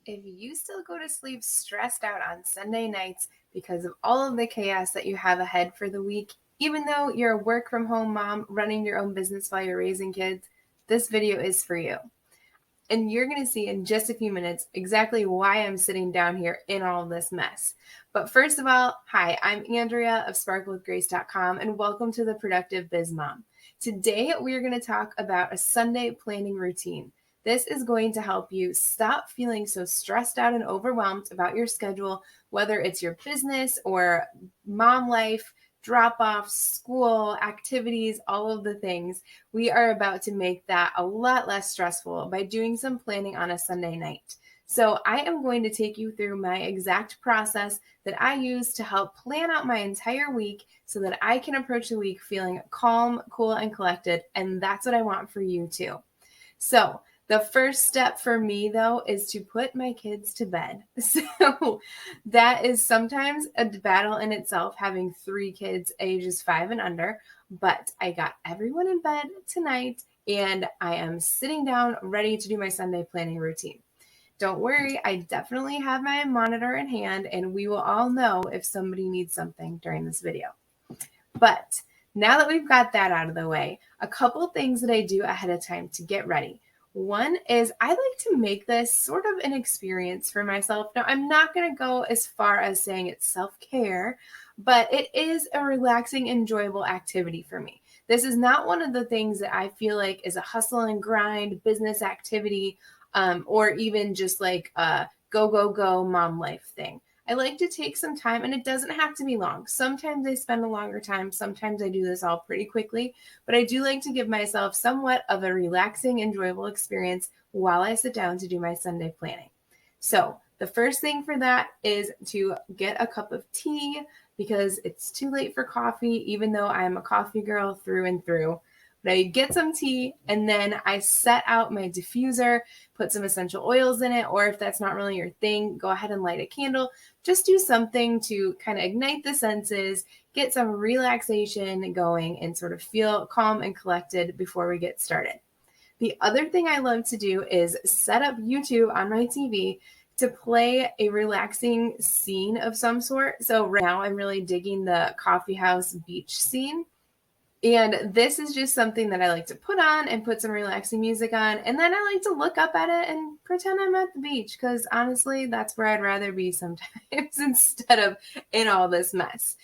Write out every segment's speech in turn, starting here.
If you still go to sleep stressed out on Sunday nights because of all of the chaos that you have ahead for the week, even though you're a work from home mom running your own business while you're raising kids, this video is for you. And you're going to see in just a few minutes exactly why I'm sitting down here in all of this mess. But first of all, hi, I'm Andrea of sparklewithgrace.com and welcome to the Productive Biz Mom. Today, we're going to talk about a Sunday planning routine. This is going to help you stop feeling so stressed out and overwhelmed about your schedule, whether it's your business or mom life, drop off, school, activities, all of the things. We are about to make that a lot less stressful by doing some planning on a Sunday night. So I am going to take you through my exact process that I use to help plan out my entire week so that I can approach the week feeling calm, cool, and collected. And that's what I want for you too. So the first step for me, though, is to put my kids to bed. So that is sometimes a battle in itself, having 3 kids ages 5 and under. But I got everyone in bed tonight, and I am sitting down ready to do my Sunday planning routine. Don't worry, I definitely have my monitor in hand, and we will all know if somebody needs something during this video. But now that we've got that out of the way, a couple things that I do ahead of time to get ready. One is I like to make this sort of an experience for myself. Now, I'm not going to go as far as saying it's self-care, but it is a relaxing, enjoyable activity for me. This is not one of the things that I feel like is a hustle and grind business activity, or even just like a go, go, go mom life thing. I like to take some time, and it doesn't have to be long. Sometimes I spend a longer time. Sometimes I do this all pretty quickly, but I do like to give myself somewhat of a relaxing, enjoyable experience while I sit down to do my Sunday planning. So the first thing for that is to get a cup of tea because it's too late for coffee, even though I'm a coffee girl through and through. But I get some tea and then I set out my diffuser, put some essential oils in it, or if that's not really your thing, go ahead and light a candle. Just do something to kind of ignite the senses, get some relaxation going, and sort of feel calm and collected before we get started. The other thing I love to do is set up YouTube on my TV to play a relaxing scene of some sort. So right now I'm really digging the coffee house beach scene. And this is just something that I like to put on and put some relaxing music on. And then I like to look up at it and pretend I'm at the beach because honestly, that's where I'd rather be sometimes instead of in all this mess.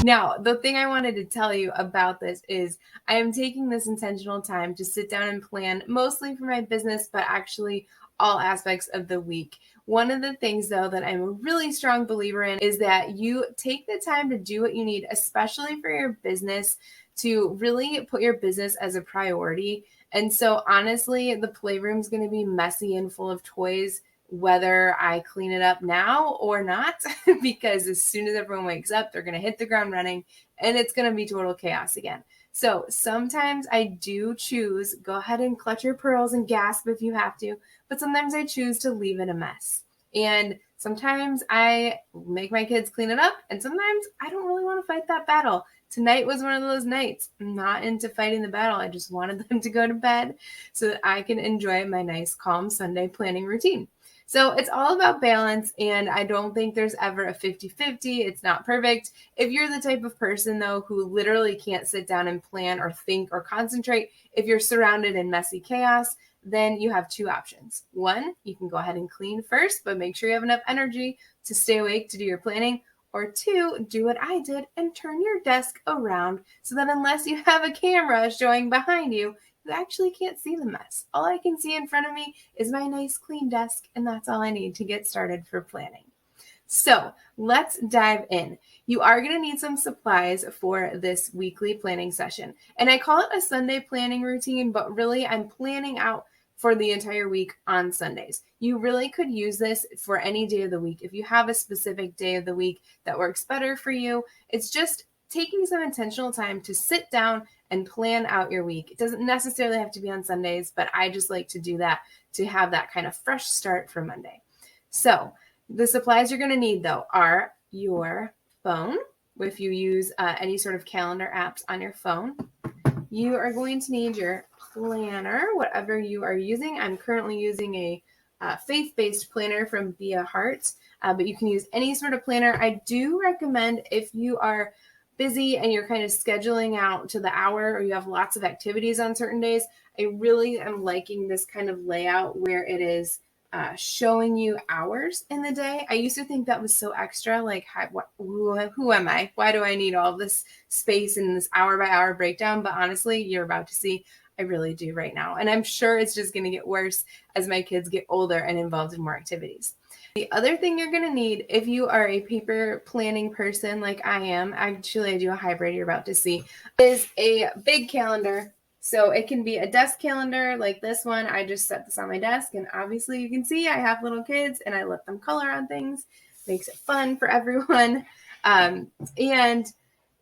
Now, the thing I wanted to tell you about this is I am taking this intentional time to sit down and plan mostly for my business, but actually all aspects of the week. One of the things, though, that I'm a really strong believer in is that you take the time to do what you need, especially for your business, to really put your business as a priority. And so, honestly, the playroom is going to be messy and full of toys, whether I clean it up now or not, because as soon as everyone wakes up, they're going to hit the ground running and it's going to be total chaos again. So sometimes I do choose, go ahead and clutch your pearls and gasp if you have to, but sometimes I choose to leave it a mess. And sometimes I make my kids clean it up, and sometimes I don't really want to fight that battle. Tonight was one of those nights. I'm not into fighting the battle. I just wanted them to go to bed so that I can enjoy my nice, calm Sunday planning routine. So it's all about balance, and I don't think there's ever a 50-50. It's not perfect. If you're the type of person, though, who literally can't sit down and plan or think or concentrate, if you're surrounded in messy chaos, then you have 2 options. One, you can go ahead and clean first, but make sure you have enough energy to stay awake to do your planning. Or 2, do what I did and turn your desk around so that unless you have a camera showing behind you, you actually can't see the mess. All I can see in front of me is my nice clean desk, and that's all I need to get started for planning. So let's dive in. You are going to need some supplies for this weekly planning session. And I call it a Sunday planning routine, but really I'm planning out for the entire week on Sundays. You really could use this for any day of the week. If you have a specific day of the week that works better for you, it's just taking some intentional time to sit down and plan out your week. It doesn't necessarily have to be on Sundays, but I just like to do that to have that kind of fresh start for Monday. So the supplies you're going to need, though, are your phone. If you use any sort of calendar apps on your phone, you are going to need your planner, whatever you are using. I'm currently using a faith-based planner from Via Heart, but you can use any sort of planner. I do recommend if you are busy and you're kind of scheduling out to the hour or you have lots of activities on certain days, I really am liking this kind of layout where it is showing you hours in the day. I used to think that was so extra, like who am I? Why do I need all this space in this hour by hour breakdown? But honestly, you're about to see I really do right now. And I'm sure it's just going to get worse as my kids get older and involved in more activities. The other thing you're going to need if you are a paper planning person like I am, actually I do a hybrid you're about to see, is a big calendar. So it can be a desk calendar like this one. I just set this on my desk, and obviously you can see I have little kids and I let them color on things. Makes it fun for everyone. And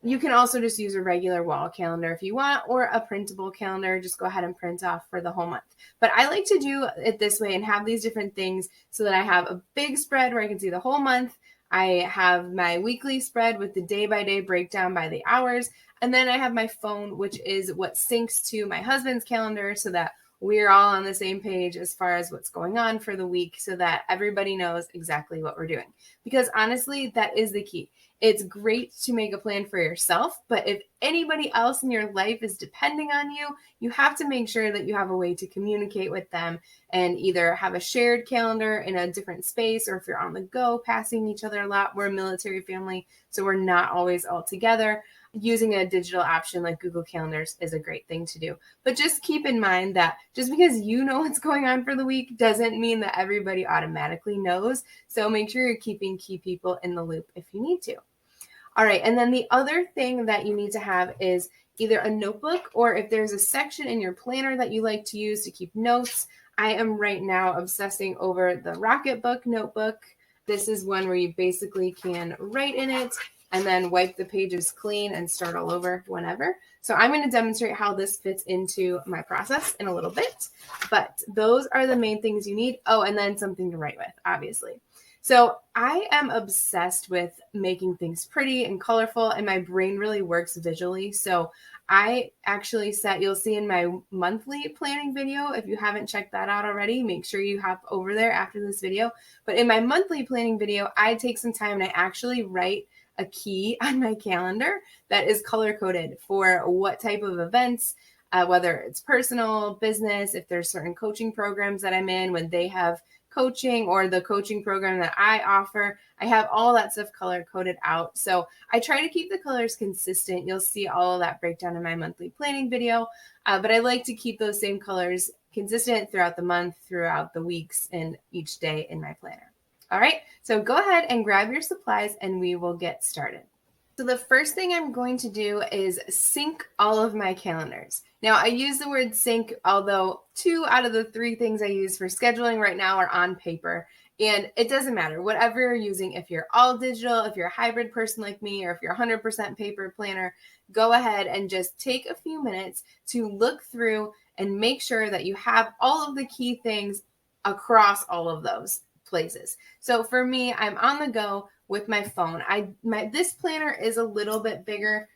you can also just use a regular wall calendar if you want, or a printable calendar. Just go ahead and print off for the whole month. But I like to do it this way and have these different things so that I have a big spread where I can see the whole month. I have my weekly spread with the day-by-day breakdown by the hours. And then I have my phone, which is what syncs to my husband's calendar so that we're all on the same page as far as what's going on for the week so that everybody knows exactly what we're doing. Because honestly, that is the key. It's great to make a plan for yourself, but if anybody else in your life is depending on you, you have to make sure that you have a way to communicate with them and either have a shared calendar in a different space, or if you're on the go, passing each other a lot. We're a military family, so we're not always all together. Using a digital option like Google Calendars is a great thing to do. But just keep in mind that just because you know what's going on for the week doesn't mean that everybody automatically knows. So make sure you're keeping key people in the loop if you need to. All right, and then the other thing that you need to have is either a notebook, or if there's a section in your planner that you like to use to keep notes. I am right now obsessing over the Rocketbook notebook. This is one where you basically can write in it and then wipe the pages clean and start all over whenever. So I'm going to demonstrate how this fits into my process in a little bit, but those are the main things you need. Oh, and then something to write with, obviously. So I am obsessed with making things pretty and colorful, and my brain really works visually. So I actually you'll see in my monthly planning video, if you haven't checked that out already, make sure you hop over there after this video. But in my monthly planning video, I take some time and I actually write a key on my calendar that is color-coded for what type of events, whether it's personal, business, if there's certain coaching programs that I'm in, when they have coaching, or the coaching program that I offer. I have all that stuff color coded out. So I try to keep the colors consistent. You'll see all of that breakdown in my monthly planning video, but I like to keep those same colors consistent throughout the month, throughout the weeks, and each day in my planner. All right, so go ahead and grab your supplies and we will get started. So the first thing I'm going to do is sync all of my calendars. Now, I use the word sync, although 2 out of the 3 things I use for scheduling right now are on paper. And it doesn't matter, whatever you're using, if you're all digital, if you're a hybrid person like me, or if you're 100% paper planner, go ahead and just take a few minutes to look through and make sure that you have all of the key things across all of those places. So for me, I'm on the go with my phone. This planner is a little bit bigger,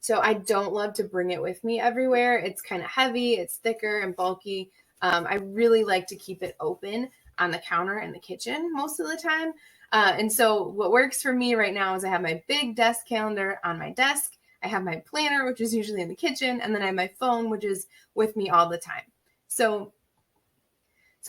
so I don't love to bring it with me everywhere. It's kind of heavy, it's thicker and bulky. I really like to keep it open on the counter in the kitchen most of the time. And so what works for me right now is I have my big desk calendar on my desk. I have my planner, which is usually in the kitchen, and then I have my phone, which is with me all the time. So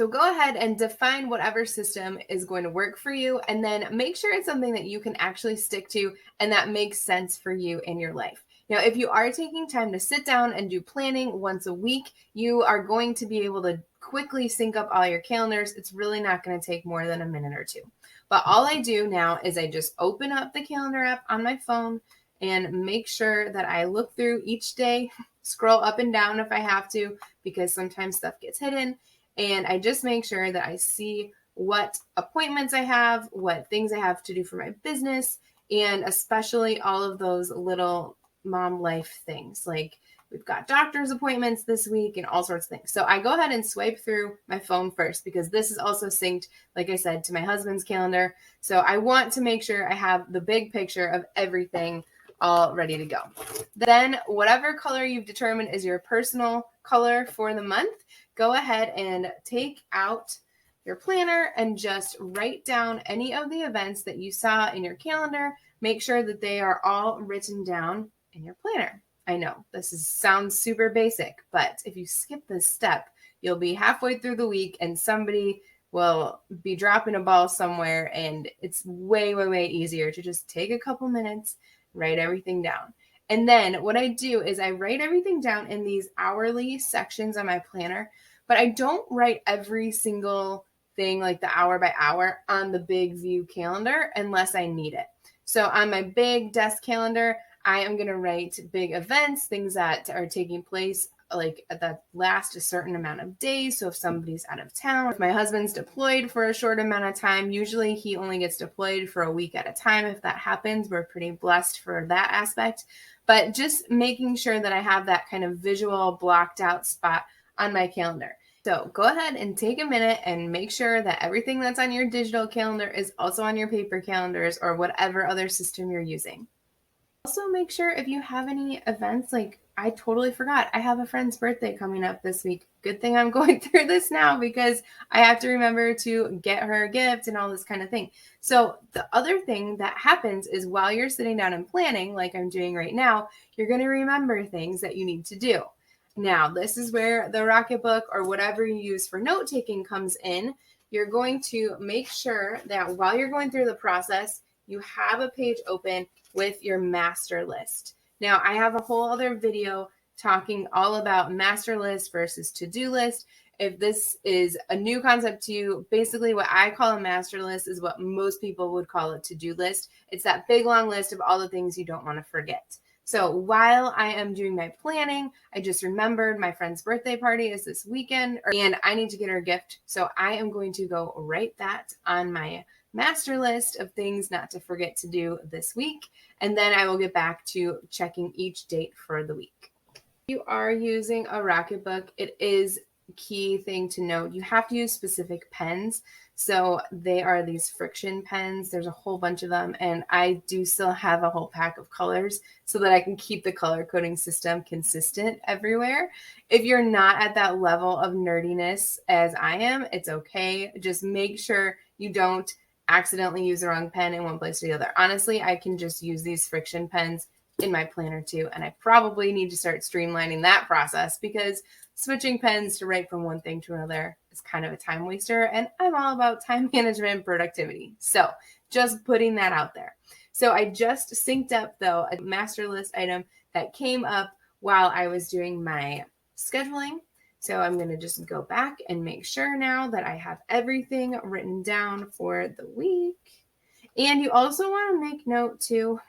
go ahead and define whatever system is going to work for you, and then make sure it's something that you can actually stick to and that makes sense for you in your life. Now, if you are taking time to sit down and do planning once a week, you are going to be able to quickly sync up all your calendars. It's really not going to take more than a minute or 2. But all I do now is I just open up the calendar app on my phone and make sure that I look through each day, scroll up and down if I have to, because sometimes stuff gets hidden. And I just make sure that I see what appointments I have, what things I have to do for my business, and especially all of those little mom life things. Like we've got doctor's appointments this week and all sorts of things. So I go ahead and swipe through my phone first, because this is also synced, like I said, to my husband's calendar. So I want to make sure I have the big picture of everything all ready to go. Then whatever color you've determined is your personal color for the month, go ahead and take out your planner and just write down any of the events that you saw in your calendar. Make sure that they are all written down in your planner. I know sounds super basic, but if you skip this step, you'll be halfway through the week and somebody will be dropping a ball somewhere, and it's way, way, way easier to just take a couple minutes, write everything down. And then what I do is I write everything down in these hourly sections on my planner, but I don't write every single thing like the hour by hour on the big view calendar unless I need it. So on my big desk calendar, I am going to write big events, things that are taking place like that last a certain amount of days. So if somebody's out of town, if my husband's deployed for a short amount of time, usually he only gets deployed for a week at a time. If that happens, we're pretty blessed for that aspect. But just making sure that I have that kind of visual blocked out spot on my calendar. So go ahead and take a minute and make sure that everything that's on your digital calendar is also on your paper calendars or whatever other system you're using. Also, make sure if you have any events, like I totally forgot, I have a friend's birthday coming up this week. Good thing I'm going through this now because I have to remember to get her a gift and all this kind of thing. So the other thing that happens is while you're sitting down and planning, like I'm doing right now, you're going to remember things that you need to do. Now, this is where the Rocketbook or whatever you use for note taking comes in. You're going to make sure that while you're going through the process, you have a page open with your master list. Now, I have a whole other video talking all about master list versus to-do list. If this is a new concept to you, basically what I call a master list is what most people would call a to-do list. It's that big long list of all the things you don't want to forget. So while I am doing my planning, I just remembered my friend's birthday party is this weekend and I need to get her a gift. So I am going to go write that on my master list of things not to forget to do this week. And then I will get back to checking each date for the week. If you are using a Rocketbook, it is a key thing to note. You have to use specific pens. So they are these friction pens. There's a whole bunch of them. And I do still have a whole pack of colors so that I can keep the color coding system consistent everywhere. If you're not at that level of nerdiness as I am, it's okay. Just make sure you don't accidentally use the wrong pen in one place or the other. Honestly, I can just use these friction pens in my planner too. And I probably need to start streamlining that process because switching pens to write from one thing to another is kind of a time waster. And I'm all about time management and productivity. So just putting that out there. So I just synced up though a master list item that came up while I was doing my scheduling. So I'm going to just go back and make sure now that I have everything written down for the week. And you also want to make note too,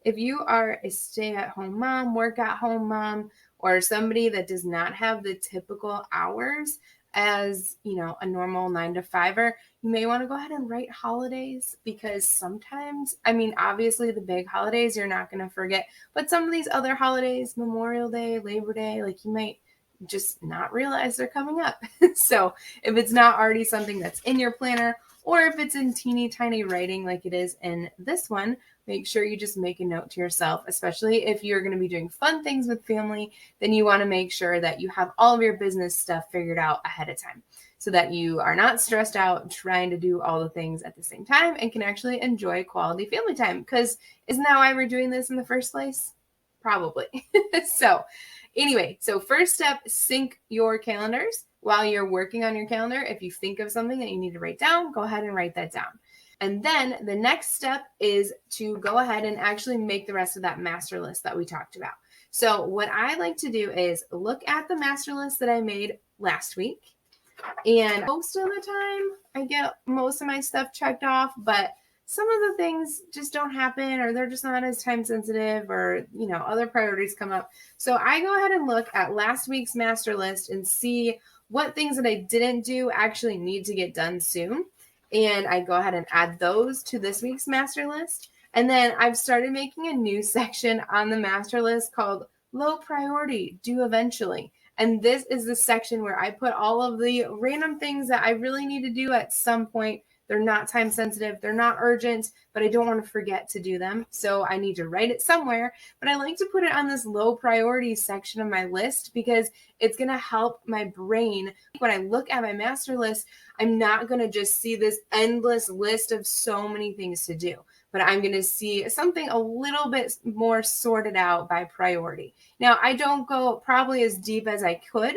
if you are a stay-at-home mom, work-at-home mom, or somebody that does not have the typical hours as, a normal 9-to-5er, you may want to go ahead and write holidays because sometimes, obviously the big holidays you're not going to forget, but some of these other holidays, Memorial Day, Labor Day, you might just not realize they're coming up. So if it's not already something that's in your planner, or if it's in teeny tiny writing like it is in this one, make sure you just make a note to yourself, especially if you're going to be doing fun things with family, then you want to make sure that you have all of your business stuff figured out ahead of time so that you are not stressed out trying to do all the things at the same time and can actually enjoy quality family time. Because isn't that why we're doing this in the first place? Probably. Anyway, so first step, sync your calendars while you're working on your calendar. If you think of something that you need to write down, go ahead and write that down. And then the next step is to go ahead and actually make the rest of that master list that we talked about. So what I like to do is look at the master list that I made last week. And most of the time, I get most of my stuff checked off, but some of the things just don't happen or they're just not as time sensitive or, other priorities come up. So I go ahead and look at last week's master list and see what things that I didn't do actually need to get done soon. And I go ahead and add those to this week's master list. And then I've started making a new section on the master list called low priority, due eventually. And this is the section where I put all of the random things that I really need to do at some point They're not time sensitive. They're not urgent, but I don't want to forget to do them. So I need to write it somewhere, but I like to put it on this low priority section of my list because it's going to help my brain. When I look at my master list, I'm not going to just see this endless list of so many things to do, but I'm going to see something a little bit more sorted out by priority. Now, I don't go probably as deep as I could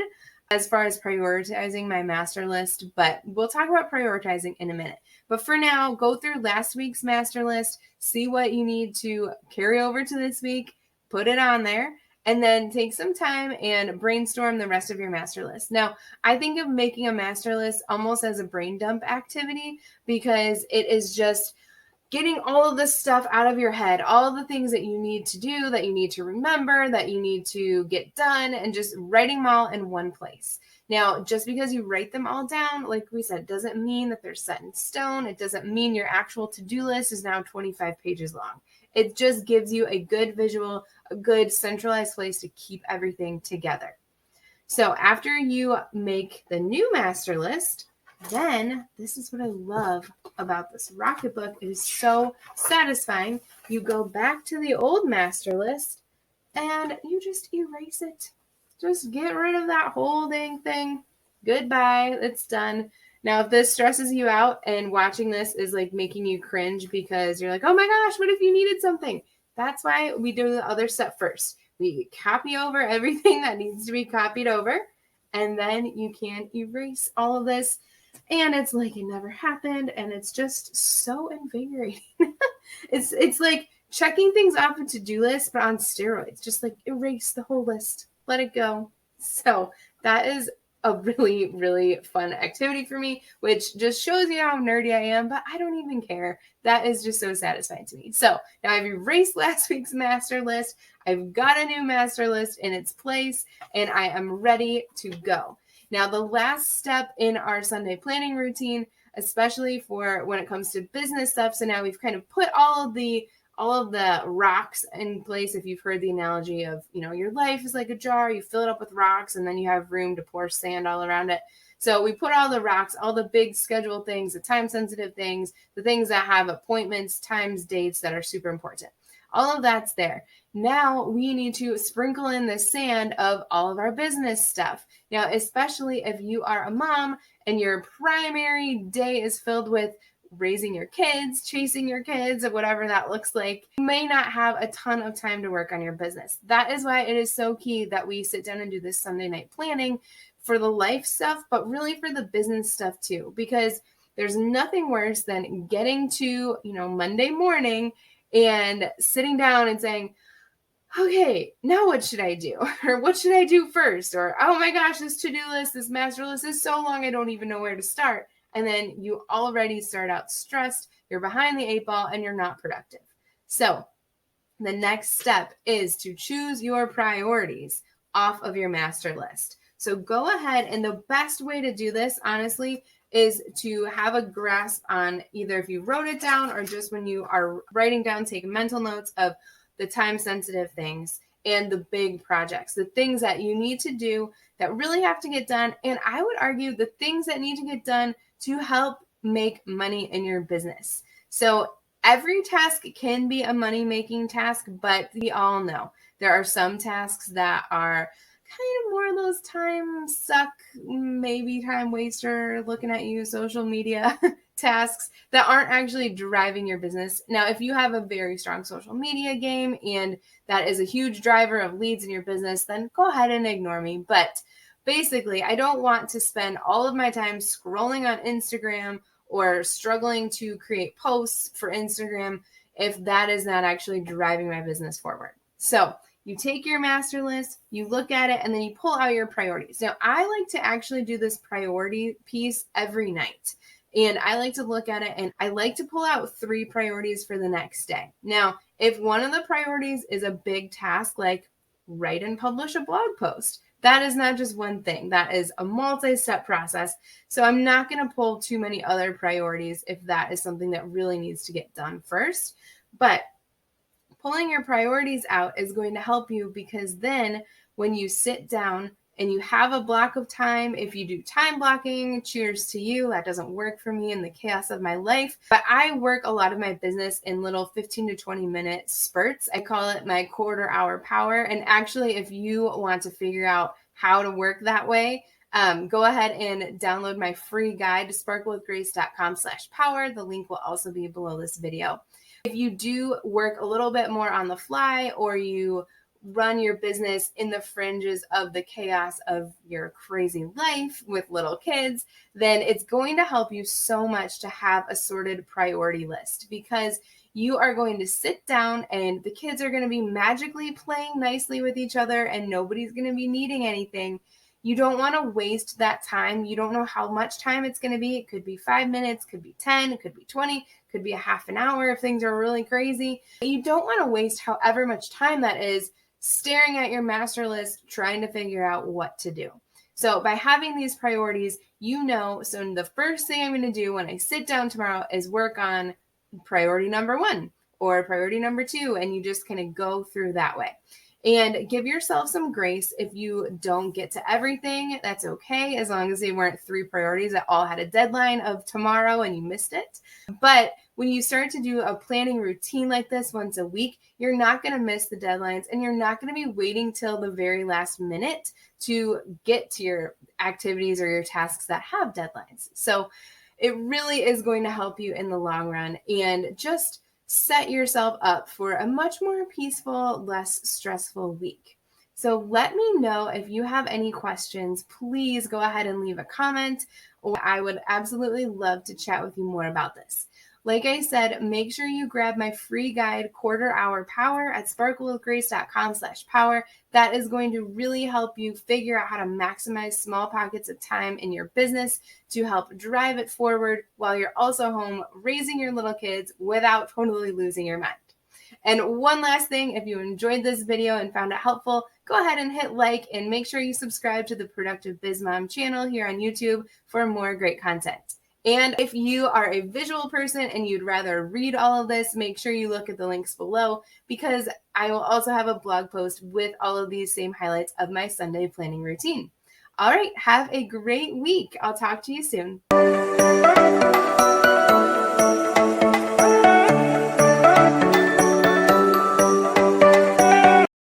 as far as prioritizing my master list, but we'll talk about prioritizing in a minute. But for now, go through last week's master list, see what you need to carry over to this week, put it on there, and then take some time and brainstorm the rest of your master list. Now, I think of making a master list almost as a brain dump activity because it is just getting all of this stuff out of your head, all of the things that you need to do, that you need to remember, that you need to get done, and just writing them all in one place. Now, just because you write them all down, like we said, doesn't mean that they're set in stone. It doesn't mean your actual to-do list is now 25 pages long. It just gives you a good visual, a good centralized place to keep everything together. So after you make the new master list, then this is what I love about this Rocketbook. It is so satisfying. You go back to the old master list and you just erase it. Just get rid of that whole dang thing. Goodbye. It's done. Now, if this stresses you out and watching this is like making you cringe because you're like, oh my gosh, what if you needed something? That's why we do the other step first. We copy over everything that needs to be copied over, and then you can erase all of this. And it's like it never happened, and it's just so invigorating. It's like checking things off a to-do list, but on steroids. Just like erase the whole list, let it go. So that is a really, really fun activity for me, which just shows you how nerdy I am, but I don't even care. That is just so satisfying to me. So now I've erased last week's master list. I've got a new master list in its place, and I am ready to go. Now, the last step in our Sunday planning routine, especially for when it comes to business stuff. So now we've kind of put all of the rocks in place. If you've heard the analogy of, your life is like a jar, you fill it up with rocks and then you have room to pour sand all around it. So we put all the rocks, all the big schedule things, the time sensitive things, the things that have appointments, times, dates that are super important. All of that's there. Now we need to sprinkle in the sand of all of our business stuff. Now, especially if you are a mom and your primary day is filled with raising your kids, chasing your kids, or whatever that looks like, you may not have a ton of time to work on your business. That is why it is so key that we sit down and do this Sunday night planning for the life stuff, but really for the business stuff too, because there's nothing worse than getting to, Monday morning and sitting down and saying, okay, now what should I do? Or what should I do first? Or, oh my gosh, this to-do list, this master list is so long, I don't even know where to start. And then you already start out stressed, you're behind the 8 ball, and you're not productive. So the next step is to choose your priorities off of your master list. So go ahead, and the best way to do this, honestly, is to have a grasp on either if you wrote it down or just when you are writing down, take mental notes of the time-sensitive things and the big projects, the things that you need to do that really have to get done. And I would argue the things that need to get done to help make money in your business. So every task can be a money-making task, but we all know there are some tasks that are kind of more of those time suck, maybe time waster, looking at you, social media tasks that aren't actually driving your business. Now, if you have a very strong social media game and that is a huge driver of leads in your business, then go ahead and ignore me. But basically, I don't want to spend all of my time scrolling on Instagram or struggling to create posts for Instagram if that is not actually driving my business forward. So you take your master list, you look at it, and then you pull out your priorities. Now, I like to actually do this priority piece every night. And I like to look at it, and I like to pull out 3 priorities for the next day. Now, if one of the priorities is a big task, like write and publish a blog post, that is not just one thing. That is a multi-step process. So I'm not going to pull too many other priorities if that is something that really needs to get done first. But pulling your priorities out is going to help you, because then when you sit down and you have a block of time, if you do time blocking, cheers to you. That doesn't work for me in the chaos of my life. But I work a lot of my business in little 15 to 20 minute spurts. I call it my quarter hour power. And actually, if you want to figure out how to work that way, go ahead and download my free guide to sparklewithgrace.com/power. The link will also be below this video. If you do work a little bit more on the fly, or you run your business in the fringes of the chaos of your crazy life with little kids, then it's going to help you so much to have a sorted priority list, because you are going to sit down and the kids are going to be magically playing nicely with each other and nobody's going to be needing anything. You don't want to waste that time. You don't know how much time it's going to be. It could be 5 minutes, could be 10, it could be 20, could be a half an hour if things are really crazy. You don't want to waste however much time that is staring at your master list, trying to figure out what to do. So by having these priorities, so the first thing I'm going to do when I sit down tomorrow is work on priority number 1 or priority number 2, and you just kind of go through that way. And give yourself some grace if you don't get to everything. That's okay, as long as they weren't 3 priorities that all had a deadline of tomorrow and you missed it. But when you start to do a planning routine like this once a week, you're not going to miss the deadlines, and you're not going to be waiting till the very last minute to get to your activities or your tasks that have deadlines. So it really is going to help you in the long run, and just set yourself up for a much more peaceful, less stressful week. So let me know if you have any questions. Please go ahead and leave a comment, or I would absolutely love to chat with you more about this. Like I said, make sure you grab my free guide, Quarter Hour Power, at sparklewithgrace.com/power. That is going to really help you figure out how to maximize small pockets of time in your business to help drive it forward while you're also home raising your little kids without totally losing your mind. And one last thing, if you enjoyed this video and found it helpful, go ahead and hit like, and make sure you subscribe to the Productive Biz Mom channel here on YouTube for more great content. And if you are a visual person and you'd rather read all of this, make sure you look at the links below, because I will also have a blog post with all of these same highlights of my Sunday planning routine. All right, have a great week. I'll talk to you soon.